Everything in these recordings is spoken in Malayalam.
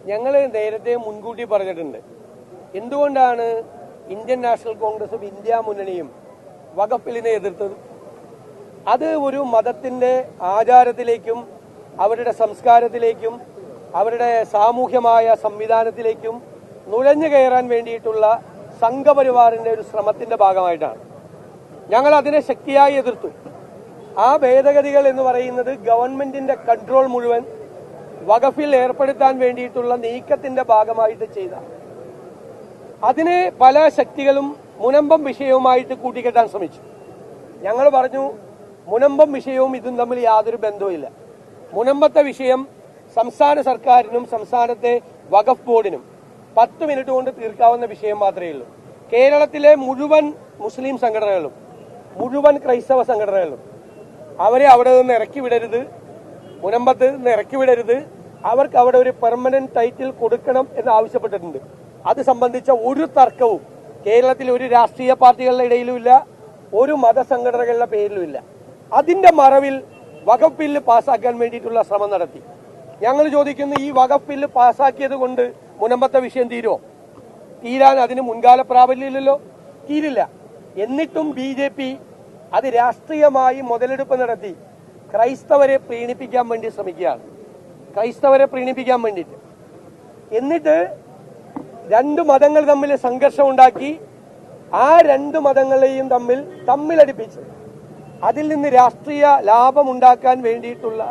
ഞങ്ങൾ നേരത്തെ മുൻകൂട്ടി പറഞ്ഞിട്ടുണ്ട്. എന്തുകൊണ്ടാണ് ഇന്ത്യൻ നാഷണൽ കോൺഗ്രസും ഇന്ത്യ മുന്നണിയും വഖഫ് ബില്ലിനെ എതിർത്തത്? അത് ഒരു മതത്തിന്റെ ആചാരത്തിലേക്കും അവരുടെ സംസ്കാരത്തിലേക്കും അവരുടെ സാമൂഹ്യമായ സംവിധാനത്തിലേക്കും നുഴഞ്ഞു കയറാൻ വേണ്ടിയിട്ടുള്ള സംഘപരിവാറിന്റെ ഒരു ശ്രമത്തിന്റെ ഭാഗമായിട്ടാണ്. ഞങ്ങൾ അതിനെ ശക്തിയായി എതിർത്തു. ആ ഭേദഗതികൾ എന്ന് പറയുന്നത് ഗവൺമെന്റിന്റെ കൺട്രോൾ മുഴുവൻ വഖഫിൽ ഏർപ്പെടുത്താൻ വേണ്ടിയിട്ടുള്ള നീക്കത്തിന്റെ ഭാഗമായിട്ട് ചെയ്ത, അതിനെ പല ശക്തികളും മുനമ്പം വിഷയവുമായിട്ട് കൂട്ടിക്കെട്ടാൻ ശ്രമിച്ചു. ഞങ്ങൾ പറഞ്ഞു, മുനമ്പം വിഷയവും ഇതും തമ്മിൽ യാതൊരു ബന്ധവുമില്ല. മുനമ്പത്തെ വിഷയം സംസ്ഥാന സർക്കാരിനും സംസ്ഥാനത്തെ വഖഫ് ബോർഡിനും 10 മിനിറ്റ് കൊണ്ട് തീർക്കാവുന്ന വിഷയം മാത്രമേ ഉള്ളൂ. കേരളത്തിലെ മുഴുവൻ മുസ്ലിം സംഘടനകളും മുഴുവൻ ക്രൈസ്തവ സംഘടനകളും അവരെ അവിടെ നിന്ന് ഇറക്കി വിടരുത്, മുനമ്പത്ത് നിന്ന് ഇറക്കി വിടരുത്, അവർക്ക് അവിടെ ഒരു പെർമനന്റ് ടൈറ്റിൽ കൊടുക്കണം എന്ന് ആവശ്യപ്പെട്ടിട്ടുണ്ട്. അത് സംബന്ധിച്ച ഒരു തർക്കവും കേരളത്തിൽ ഒരു രാഷ്ട്രീയ പാർട്ടികളുടെ ഇടയിലുമില്ല, ഒരു മതസംഘടനകളുടെ പേരിലുമില്ല. അതിന്റെ മറവിൽ വഖഫ് ബില്ല് പാസ്സാക്കാൻ വേണ്ടിയിട്ടുള്ള ശ്രമം നടത്തി. ഞങ്ങൾ ചോദിക്കുന്നു, ഈ വഖഫ് ബില്ല് പാസ്സാക്കിയത് കൊണ്ട് മുനമ്പത്തെ വിഷയം തീരുമോ? തീരാൻ അതിന് മുൻകാല പ്രാബല്യമില്ലല്ലോ, തീരില്ല. എന്നിട്ടും BJP അത് രാഷ്ട്രീയമായി മുതലെടുപ്പ് നടത്തി ക്രൈസ്തവരെ പ്രീണിപ്പിക്കാൻ വേണ്ടി ശ്രമിക്കുകയാണ്. ക്രൈസ്തവരെ പ്രീണിപ്പിക്കാൻ വേണ്ടിയിട്ട്. എന്നിട്ട് 2 മതങ്ങൾ തമ്മിൽ സംഘർഷം ഉണ്ടാക്കി ആ 2 മതങ്ങളെയും തമ്മിലടിപ്പിച്ച് അതിൽ നിന്ന് രാഷ്ട്രീയ ലാഭം ഉണ്ടാക്കാൻ വേണ്ടിയിട്ടുള്ള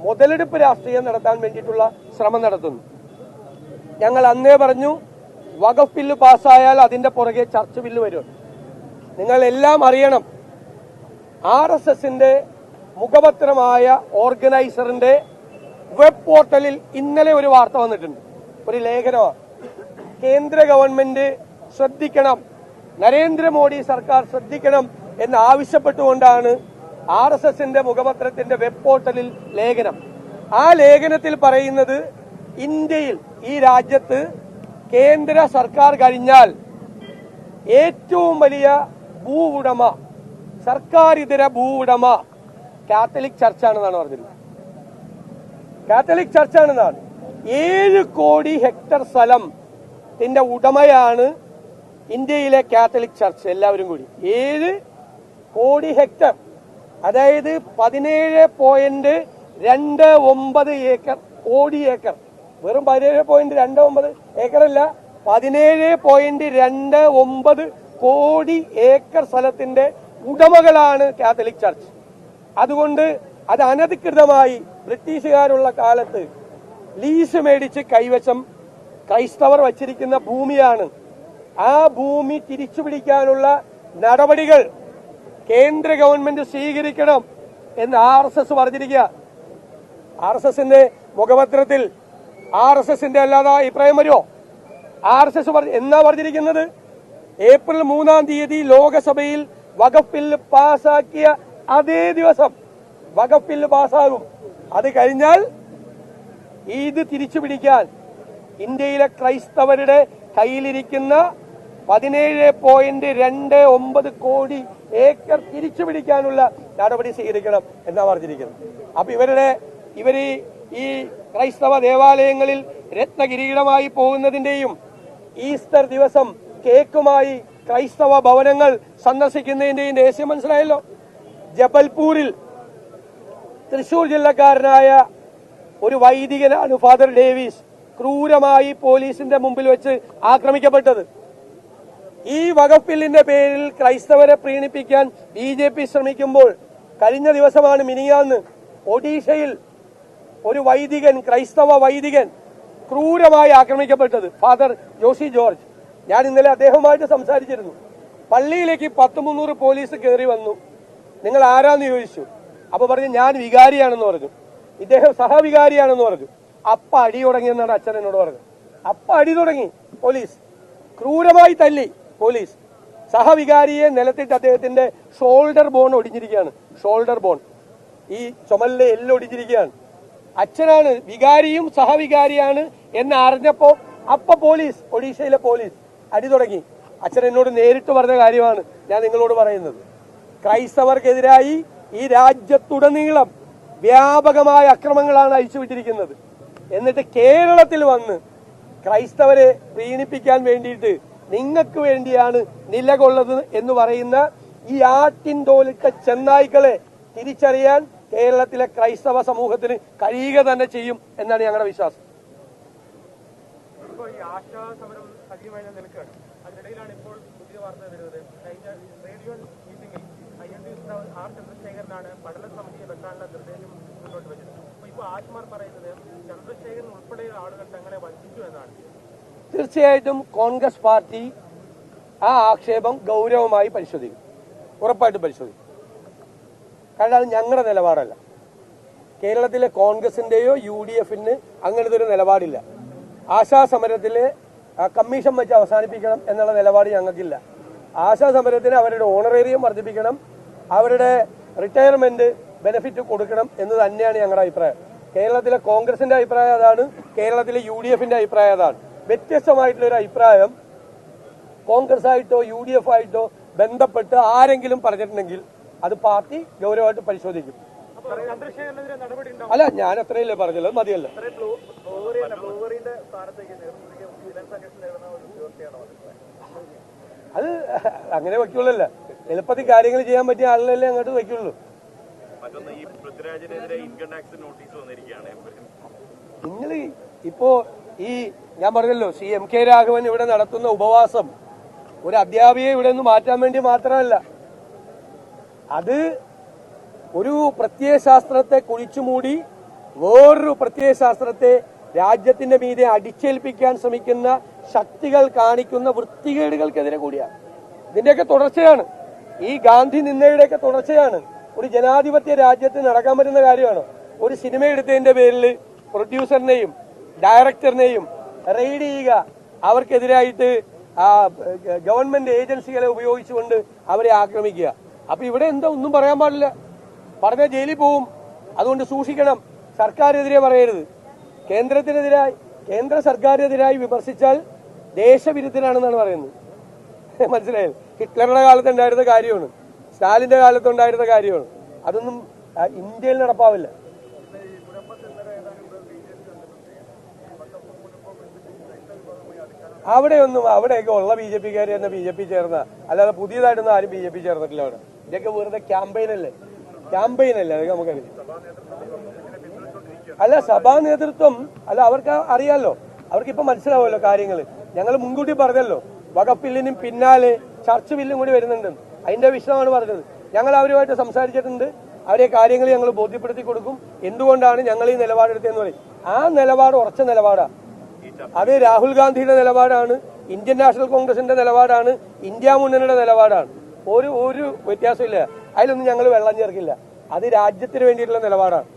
മുതലെടുപ്പ് രാഷ്ട്രീയം നടത്താൻ വേണ്ടിയിട്ടുള്ള ശ്രമം നടത്തുന്നു. ഞങ്ങൾ അന്നേ പറഞ്ഞു, വഖഫ് ബില്ല് പാസ്സായാൽ അതിന്റെ പുറകെ ചർച്ച് ബില്ല് വരും. നിങ്ങൾ എല്ലാം അറിയണം, RSSന്റെ മുഖപത്രമായ ഓർഗനൈസറിന്റെ വെബ് പോർട്ടലിൽ ഇന്നലെ ഒരു വാർത്ത വന്നിട്ടുണ്ട്, ഒരു ലേഖനമാണ്. കേന്ദ്ര ഗവൺമെന്റ് ശ്രദ്ധിക്കണം, നരേന്ദ്രമോദി സർക്കാർ ശ്രദ്ധിക്കണം എന്ന് ആവശ്യപ്പെട്ടുകൊണ്ടാണ് RSSന്റെ മുഖപത്രത്തിന്റെ വെബ് പോർട്ടലിൽ ലേഖനം. ആ ലേഖനത്തിൽ പറയുന്നത്, ഇന്ത്യയിൽ, ഈ രാജ്യത്ത് കേന്ദ്ര സർക്കാർ കഴിഞ്ഞാൽ ഏറ്റവും വലിയ ഭൂ ഉടമ, സർക്കാർ ഇതര ഭൂ ഉടമ കാത്തലിക് ചർച്ചാണെന്നാണ് പറഞ്ഞത്. കാത്തലിക് ചർച്ചാണെന്നാണ്. 7 കോടി ഹെക്ടർ സ്ഥലത്തിന്റെ ഉടമയാണ് ഇന്ത്യയിലെ കാത്തലിക് ചർച്ച്. എല്ലാവരും കൂടി 7 കോടി ഹെക്ടർ, അതായത് 17.29 ഏക്കർ, കോടി ഏക്കർ. വെറും 17.29 ഏക്കറല്ല, 17.29 കോടി ഏക്കർ സ്ഥലത്തിന്റെ ഉടമകളാണ് കാത്തലിക് ചർച്ച്. അതുകൊണ്ട് അത് അനധികൃതമായി ബ്രിട്ടീഷുകാരുള്ള കാലത്ത് ലീസ് മേടിച്ച് കൈവശം ക്രൈസ്തവർ വച്ചിരിക്കുന്ന ഭൂമിയാണ്. ആ ഭൂമി തിരിച്ചുപിടിക്കാനുള്ള നടപടികൾ കേന്ദ്ര ഗവൺമെന്റ് സ്വീകരിക്കണം എന്ന് RSS പറഞ്ഞിരിക്കുക. RSSന്റെ മുഖപത്രത്തിൽ RSSന്റെ അല്ലാതെ അഭിപ്രായം വരുമോ? RSS എന്നാ പറഞ്ഞിരിക്കുന്നത്? ഏപ്രിൽ 3-ാം തീയതി ലോകസഭയിൽ വഖഫ് ബില്ല് പാസാക്കിയ അതേ ദിവസം വഖഫ് ബില്ല് പാസ്സാകും. അത് കഴിഞ്ഞാൽ ഇത് തിരിച്ചുപിടിക്കാൻ ഇന്ത്യയിലെ ക്രൈസ്തവരുടെ കയ്യിലിരിക്കുന്ന 17.29 കോടി ഏക്കർ തിരിച്ചുപിടിക്കാനുള്ള നടപടി സ്വീകരിക്കണം എന്നാ പറഞ്ഞിരിക്കുന്നത്. അപ്പൊ ഇവര് ഈ ക്രൈസ്തവ ദേവാലയങ്ങളിൽ രത്നകിരീടമായി പോകുന്നതിന്റെയും ഈസ്റ്റർ ദിവസം കേക്കുമായി ക്രൈസ്തവ ഭവനങ്ങൾ സന്ദർശിക്കുന്നതിന്റെയും രഹസ്യം മനസ്സിലായല്ലോ. ജബൽപൂരിൽ തൃശൂർ ജില്ലക്കാരനായ ഒരു വൈദികനാണ് ഫാദർ ഡേവിസ് ക്രൂരമായി പോലീസിന്റെ മുമ്പിൽ വെച്ച് ആക്രമിക്കപ്പെട്ടത്. ഈ വഖഫ് ബില്ലിന്റെ പേരിൽ ക്രൈസ്തവരെ പ്രീണിപ്പിക്കാൻ BJP ശ്രമിക്കുമ്പോൾ കഴിഞ്ഞ ദിവസമാണ്, മിനിയാന്ന്, ഒഡീഷയിൽ ഒരു വൈദികൻ, ക്രൈസ്തവ വൈദികൻ ക്രൂരമായി ആക്രമിക്കപ്പെട്ടത്. Father Joshi George. ഞാൻ ഇന്നലെ അദ്ദേഹവുമായിട്ട് സംസാരിച്ചിരുന്നു. പള്ളിയിലേക്ക് 100-300 പോലീസ് കയറി വന്നു. നിങ്ങൾ ആരാന്ന് ചോദിച്ചു. അപ്പൊ പറഞ്ഞു, ഞാൻ വികാരിയാണെന്ന് പറഞ്ഞു. ഇദ്ദേഹം സഹവികാരിയാണെന്ന് പറഞ്ഞു. അപ്പ അടി തുടങ്ങിയെന്നാണ് അച്ഛൻ എന്നോട് പറഞ്ഞത്. അപ്പ അടി തുടങ്ങി പോലീസ്, ക്രൂരമായി തല്ലി പോലീസ്. സഹവികാരിയെ നിലത്തിട്ട് അദ്ദേഹത്തിന്റെ ഷോൾഡർ ബോൺ ഒടിഞ്ഞിരിക്കുകയാണ്. ഷോൾഡർ ബോൺ, ഈ ചുമലിലെ എല്ലാം ഒടിഞ്ഞിരിക്കുകയാണ്. അച്ഛനാണ് വികാരിയും സഹവികാരിയാണ് എന്ന് അറിഞ്ഞപ്പോ പോലീസ്, ഒഡീഷയിലെ പോലീസ് അടി തുടങ്ങി. അച്ഛൻ എന്നോട് നേരിട്ട് പറഞ്ഞ കാര്യമാണ് ഞാൻ നിങ്ങളോട് പറയുന്നത്. ക്രൈസ്തവർക്കെതിരായി ഈ രാജ്യത്തുടനീളം വ്യാപകമായ അക്രമങ്ങളാണ് അഴിച്ചുവിട്ടിരിക്കുന്നത്. എന്നിട്ട് കേരളത്തിൽ വന്ന് ക്രൈസ്തവരെ പ്രീണിപ്പിക്കാൻ വേണ്ടിയിട്ട് നിങ്ങൾക്ക് വേണ്ടിയാണ് നിലകൊള്ളത് എന്ന് പറയുന്ന ഈ ആട്ടിൻ തോലിട്ട ചെന്നായ്ക്കളെ തിരിച്ചറിയാൻ കേരളത്തിലെ ക്രൈസ്തവ സമൂഹത്തിന് കഴിയുക തന്നെ ചെയ്യും എന്നാണ് ഞങ്ങളുടെ വിശ്വാസം. ഇപ്പോൾ ഈ ആശാ സമരം സജീവമായി നിൽക്കുകയാണ്. അതിനിടയിലാണ് ഇപ്പോൾ പുതിയ വാർത്ത വരുന്നത്. കഴിഞ്ഞ റേഡിയോ മീറ്റിംഗിൽ IND ആർ ചന്ദ്രശേഖരനാണ് പഠന സമിതിയെ വെക്കാനുള്ള നിർദ്ദേശം മുന്നോട്ട് വെച്ചത്. ഇപ്പോൾ ആശ്മാർ പറയുന്നത് ചന്ദ്രശേഖരൻ ഉൾപ്പെടെയുള്ള ആളുകൾ തങ്ങളെ വഞ്ചിച്ചു എന്നാണ്. തീർച്ചയായിട്ടും കോൺഗ്രസ് പാർട്ടി ആ ആക്ഷേപം ഗൗരവമായി പരിശോധിക്കും, ഉറപ്പായിട്ടും പരിശോധിക്കും. കാരണം അത് ഞങ്ങളുടെ നിലപാടല്ല. കേരളത്തിലെ കോൺഗ്രസിന്റെയോ UDFന് അങ്ങനത്തെ ഒരു നിലപാടില്ല. ആശാ സമരത്തിലെ കമ്മീഷൻ വെച്ച് അവസാനിപ്പിക്കണം എന്നുള്ള നിലപാട് ഞങ്ങൾക്കില്ല. ആശാ സമരത്തിന് അവരുടെ ഓണറേറിയം വർദ്ധിപ്പിക്കണം, അവരുടെ റിട്ടയർമെന്റ് ബെനിഫിറ്റ് കൊടുക്കണം എന്ന് തന്നെയാണ് ഞങ്ങളുടെ അഭിപ്രായം. കേരളത്തിലെ കോൺഗ്രസിന്റെ അഭിപ്രായം അതാണ്, കേരളത്തിലെ UDFന്റെ അഭിപ്രായം അതാണ്. വ്യത്യസ്തമായിട്ടുള്ള ഒരു അഭിപ്രായം കോൺഗ്രസ് ആയിട്ടോ UDF ആയിട്ടോ ബന്ധപ്പെട്ട് ആരെങ്കിലും പറഞ്ഞിട്ടുണ്ടെങ്കിൽ അത് പാർട്ടി ഗൗരവമായിട്ട് പരിശോധിക്കും. അല്ല, ഞാൻ അത്രയല്ലേ പറഞ്ഞല്ലോ, മതിയല്ല. അത് അങ്ങനെ വയ്ക്കുള്ളല്ല, എളുപ്പത്തിൽ കാര്യങ്ങൾ ചെയ്യാൻ പറ്റിയ ആളുകളല്ലേ അങ്ങോട്ട് വയ്ക്കുള്ളൂ. നിങ്ങൾ ഇപ്പോ ഈ ഞാൻ പറഞ്ഞല്ലോ CMK രാഘവൻ ഇവിടെ നടത്തുന്ന ഉപവാസം ഒരു അധ്യാപികയെ ഇവിടെ നിന്ന് മാറ്റാൻ വേണ്ടി മാത്രമല്ല, അത് ഒരു പ്രത്യയശാസ്ത്രത്തെ കുഴിച്ചുമൂടി വേറൊരു പ്രത്യയശാസ്ത്രത്തെ രാജ്യത്തിന്റെ മീതെ അടിച്ചേൽപ്പിക്കാൻ ശ്രമിക്കുന്ന ശക്തികൾ കാണിക്കുന്ന വൃത്തികേടുകൾക്കെതിരെ കൂടിയാണ്. ഇതിന്റെയൊക്കെ തുടർച്ചയാണ്, ഈ ഗാന്ധി നിന്ദയുടെയൊക്കെ തുടർച്ചയാണ്. ഒരു ജനാധിപത്യ രാജ്യത്ത് നടക്കാൻ പറ്റുന്ന കാര്യമാണ്. ഒരു സിനിമ എടുത്തതിന്റെ പേരിൽ പ്രൊഡ്യൂസറിനെയും ഡയറക്ടറിനെയും റെയ്ഡ് ചെയ്യുക, അവർക്കെതിരായിട്ട് ഗവൺമെന്റ് ഏജൻസികളെ ഉപയോഗിച്ചുകൊണ്ട് അവരെ ആക്രമിക്കുക. അപ്പൊ ഇവിടെ എന്താ ഒന്നും പറയാൻ പാടില്ല, പറഞ്ഞ ജയിലിൽ പോവും. അതുകൊണ്ട് സൂക്ഷിക്കണം. സർക്കാരിനെതിരെ പറയരുത്. കേന്ദ്ര സർക്കാരിനെതിരായി വിമർശിച്ചാൽ ദേശവിരുദ്ധനാണെന്നാണ് പറയുന്നത്. മനസ്സിലായത്? ഹിറ്റ്ലറുടെ കാലത്ത് ഉണ്ടായിരുന്ന കാര്യമാണ്, സ്റ്റാലിന്റെ കാലത്തുണ്ടായിരുന്ന കാര്യമാണ്. അതൊന്നും ഇന്ത്യയിൽ നടപ്പാവില്ല. അവിടെയൊക്കെ ഉള്ള BJPക്കാർ തന്നെ BJP ചേർന്ന, അല്ലാതെ പുതിയതായിട്ടൊന്നും ആരും BJP ചേർന്നിട്ടില്ല. അവിടെ ഇതൊക്കെ വെറുതെ ക്യാമ്പയിനല്ലേ, അതൊക്കെ നമുക്കറിയാം. അല്ല, സഭാ നേതൃത്വം അല്ല, അവർക്ക് അറിയാലോ, അവർക്കിപ്പോ മനസ്സിലാവുമല്ലോ കാര്യങ്ങൾ. ഞങ്ങൾ മുൻകൂട്ടി പറഞ്ഞല്ലോ, വഖഫ് ബില്ലിനും പിന്നാലെ ചർച്ച് ബില്ലും കൂടി വരുന്നുണ്ട്. അതിന്റെ വിഷയമാണ് പറഞ്ഞത്. ഞങ്ങൾ അവരുമായിട്ട് സംസാരിച്ചിട്ടുണ്ട്. അവരെ കാര്യങ്ങൾ ഞങ്ങൾ ബോധ്യപ്പെടുത്തി കൊടുക്കും. എന്തുകൊണ്ടാണ് ഞങ്ങൾ ഈ നിലപാടെടുത്തതെന്ന് പറയും. ആ നിലപാട് ഉറച്ച നിലപാടാണ്. അത് രാഹുൽ ഗാന്ധിയുടെ നിലപാടാണ്, ഇന്ത്യൻ നാഷണൽ കോൺഗ്രസിന്റെ നിലപാടാണ്, ഇന്ത്യ മുന്നണിയുടെ നിലപാടാണ്. ഒരു വ്യത്യാസമില്ല. അതിലൊന്നും ഞങ്ങൾ വെള്ളം ചേർക്കില്ല. അത് രാജ്യത്തിന് വേണ്ടിയിട്ടുള്ള നിലപാടാണ്.